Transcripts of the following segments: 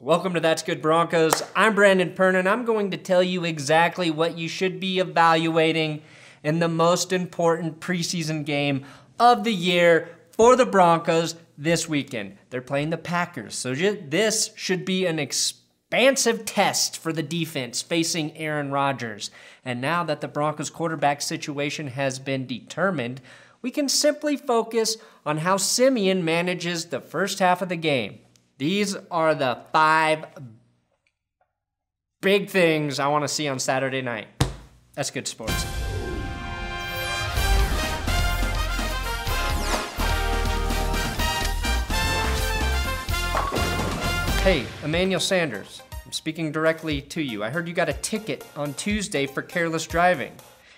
Welcome to That's Good Broncos. I'm Brandon Perna, and I'm going to tell you exactly what you should be evaluating in the most important preseason game of the year for the Broncos this weekend. They're playing the Packers, so this should be an expansive test for the defense facing Aaron Rodgers. And now that the Broncos quarterback situation has been determined, we can simply focus on how Simeon manages the first half of the game. These are the 5 big things I want to see on Saturday night. That's good sports. Hey, Emmanuel Sanders, I'm speaking directly to you. I heard you got a ticket on Tuesday for careless driving.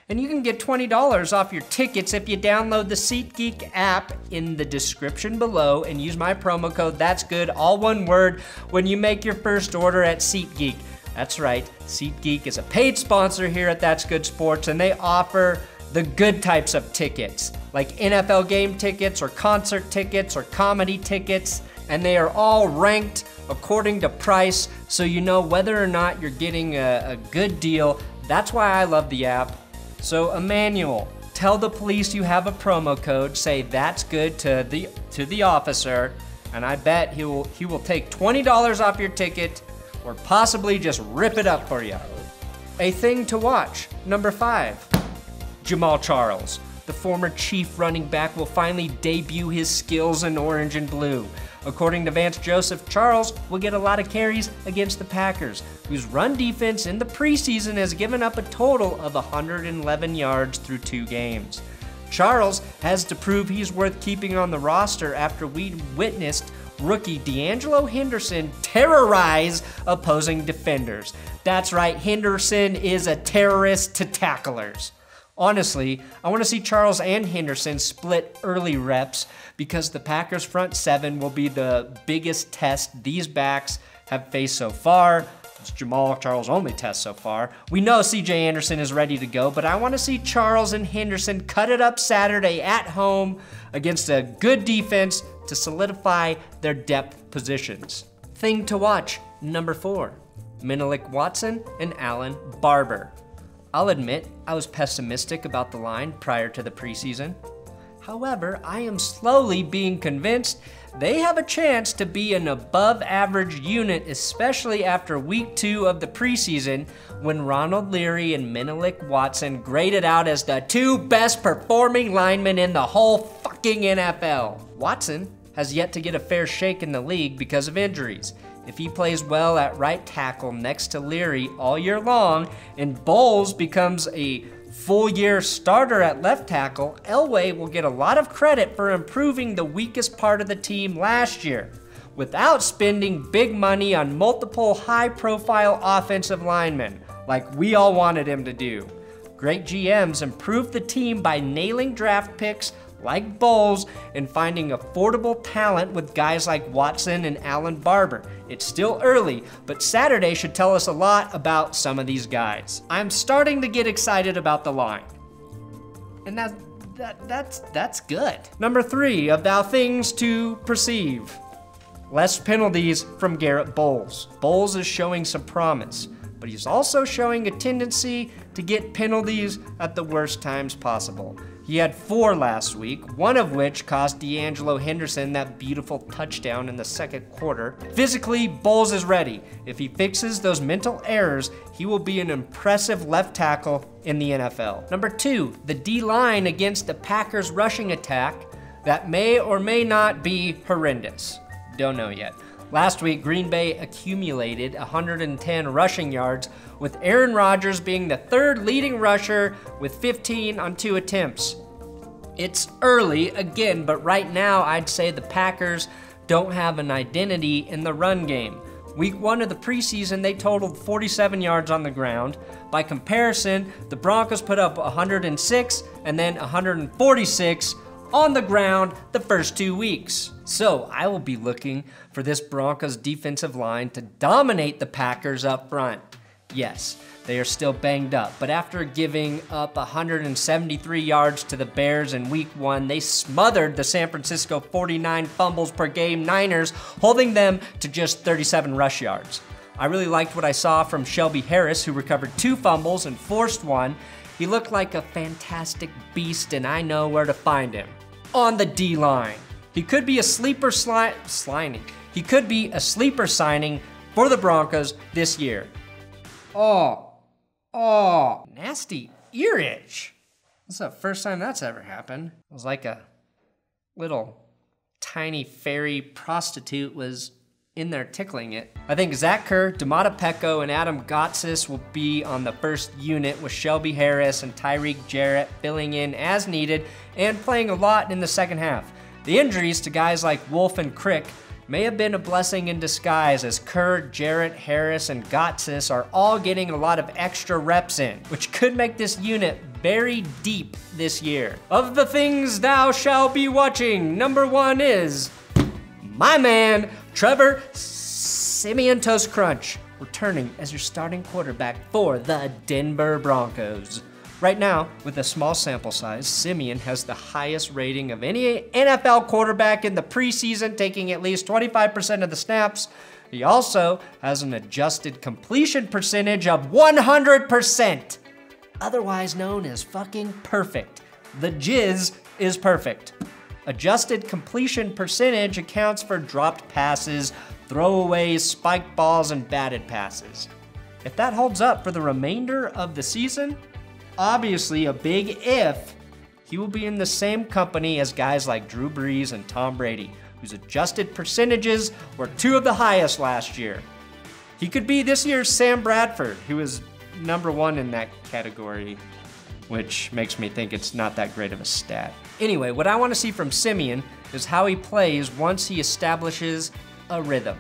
And you can get $20 off your tickets if you download the SeatGeek app in the description below and use my promo code ThatsGood, all one word, when you make your first order at SeatGeek. That's right, SeatGeek is a paid sponsor here at That's Good Sports, and they offer the good types of tickets, like NFL game tickets or concert tickets or comedy tickets, and they are all ranked according to price, so you know whether or not you're getting a good deal. That's why I love the app. So Emmanuel, tell the police you have a promo code, say that's good to the officer, and I bet he will take $20 off your ticket or possibly just rip it up for you. A thing to watch, number 5, Jamaal Charles. The former Chief running back will finally debut his skills in orange and blue. According to Vance Joseph, Charles will get a lot of carries against the Packers, whose run defense in the preseason has given up a total of 111 yards through 2 games. Charles has to prove he's worth keeping on the roster after we witnessed rookie D'Angelo Henderson terrorize opposing defenders. That's right, Henderson is a terrorist to tacklers. Honestly, I want to see Charles and Henderson split early reps because the Packers' front 7 will be the biggest test these backs have faced so far. It's Jamaal Charles' only test so far. We know CJ Anderson is ready to go, but I want to see Charles and Henderson cut it up Saturday at home against a good defense to solidify their depth positions. Thing to watch, number 4, Menelik Watson and Allan Barbre. I'll admit, I was pessimistic about the line prior to the preseason. However, I am slowly being convinced they have a chance to be an above-average unit, especially after week 2 of the preseason when Ronald Leary and Menelik Watson graded out as the 2 best performing linemen in the whole fucking NFL. Watson has yet to get a fair shake in the league because of injuries. If he plays well at right tackle next to Leary all year long, and Bolles becomes a full-year starter at left tackle, Elway will get a lot of credit for improving the weakest part of the team last year, without spending big money on multiple high-profile offensive linemen, like we all wanted him to do. Great GMs improved the team by nailing draft picks like Bolles and finding affordable talent with guys like Watson and Allan Barbre. It's still early, but Saturday should tell us a lot about some of these guys. I'm starting to get excited about the line. And that's good. Number 3 of thou things to perceive. Less penalties from Garett Bolles. Bolles is showing some promise, but he's also showing a tendency to get penalties at the worst times possible. He had 4 last week, one of which cost D'Angelo Henderson that beautiful touchdown in the second quarter. Physically, Bolles is ready. If he fixes those mental errors, he will be an impressive left tackle in the NFL. Number 2, the D-line against the Packers' rushing attack that may or may not be horrendous. Don't know yet. Last week, Green Bay accumulated 110 rushing yards, with Aaron Rodgers being the 3rd leading rusher with 15 on 2 attempts. It's early, again, but right now I'd say the Packers don't have an identity in the run game. Week 1 of the preseason, they totaled 47 yards on the ground. By comparison, the Broncos put up 106 and then 146 on the ground the first 2 weeks. So I will be looking for this Broncos defensive line to dominate the Packers up front. Yes, they are still banged up, but after giving up 173 yards to the Bears in week 1, they smothered the San Francisco 49 fumbles per game Niners, holding them to just 37 rush yards. I really liked what I saw from Shelby Harris, who recovered 2 fumbles and forced 1. He looked like a fantastic beast, and I know where to find him. On the D-line. He could be a sleeper signing for the Broncos this year. Oh, nasty ear itch. This is the first time that's ever happened. It was like a little tiny fairy prostitute was in there tickling it. I think Zach Kerr, DAmato, and Adam Gotsis will be on the first unit with Shelby Harris and Tyreek Garett filling in as needed and playing a lot in the second half. The injuries to guys like Wolfe and Crick may have been a blessing in disguise, as Kerr, Jarrett, Harris, and Gotsis are all getting a lot of extra reps in, which could make this unit very deep this year. Of the things thou shalt be watching, number 1 is my man, Trevor Siemian Toast Crunch, returning as your starting quarterback for the Denver Broncos. Right now, with a small sample size, Siemian has the highest rating of any NFL quarterback in the preseason, taking at least 25% of the snaps. He also has an adjusted completion percentage of 100%, otherwise known as fucking perfect. The jizz is perfect. Adjusted completion percentage accounts for dropped passes, throwaways, spiked balls, and batted passes. If that holds up for the remainder of the season, obviously a big if, he will be in the same company as guys like Drew Brees and Tom Brady, whose adjusted percentages were 2 of the highest last year. He could be this year's Sam Bradford, who is number 1 in that category, which makes me think it's not that great of a stat. Anyway, what I want to see from Siemian is how he plays once he establishes a rhythm.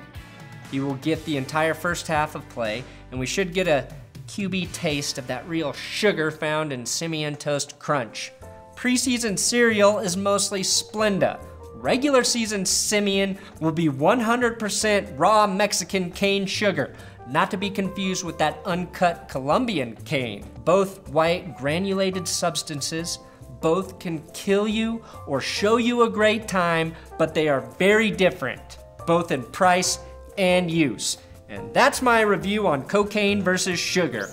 He will get the entire first half of play, and we should get a QB taste of that real sugar found in Siemian Toast Crunch. Preseason cereal is mostly Splenda. Regular season Siemian will be 100% raw Mexican cane sugar, not to be confused with that uncut Colombian cane. Both white granulated substances, both can kill you or show you a great time, but they are very different, both in price and use. And that's my review on cocaine versus sugar.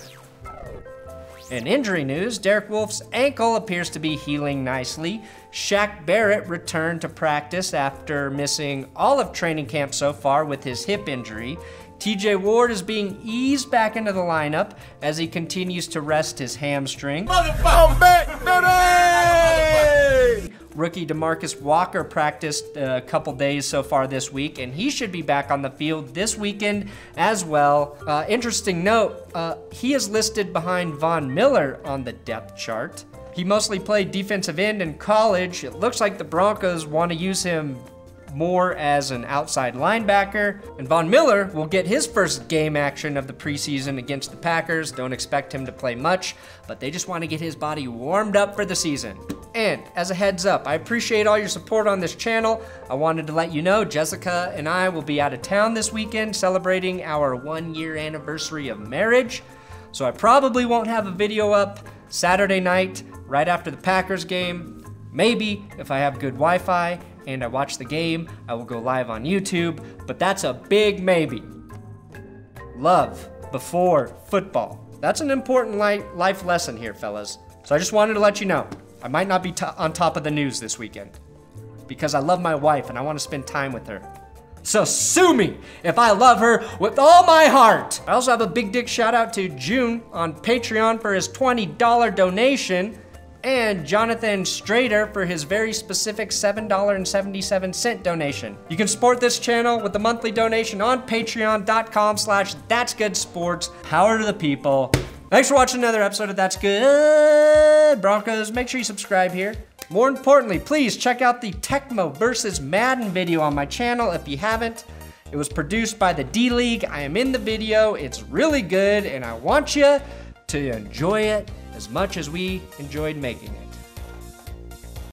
In injury news, Derek Wolfe's ankle appears to be healing nicely. Shaq Barrett returned to practice after missing all of training camp so far with his hip injury. TJ Ward is being eased back into the lineup as he continues to rest his hamstring. I'm back, baby! Rookie DeMarcus Walker practiced a couple days so far this week, and he should be back on the field this weekend as well. Interesting note, he is listed behind Von Miller on the depth chart. He mostly played defensive end in college. It looks like the Broncos want to use him more as an outside linebacker, and Von Miller will get his first game action of the preseason against the Packers. Don't expect him to play much, but they just want to get his body warmed up for the season. And as a heads up, I appreciate all your support on this channel. I wanted to let you know Jessica and I will be out of town this weekend celebrating our 1-year anniversary of marriage. So I probably won't have a video up Saturday night right after the Packers game. Maybe if I have good Wi-Fi and I watch the game, I will go live on YouTube, but that's a big maybe. Love before football. That's an important life lesson here, fellas. So I just wanted to let you know, I might not be on top of the news this weekend because I love my wife and I want to spend time with her. So sue me if I love her with all my heart. I also have a big dick shout out to June on Patreon for his $20 donation, and Jonathan Strader for his very specific $7.77 donation. You can support this channel with a monthly donation on patreon.com/ThatsGoodSports. Power to the people. Thanks for watching another episode of That's Good Broncos. Make sure you subscribe here. More importantly, please check out the Tecmo versus Madden video on my channel if you haven't. It was produced by the D-League. I am in the video. It's really good, and I want you to enjoy it as much as we enjoyed making it.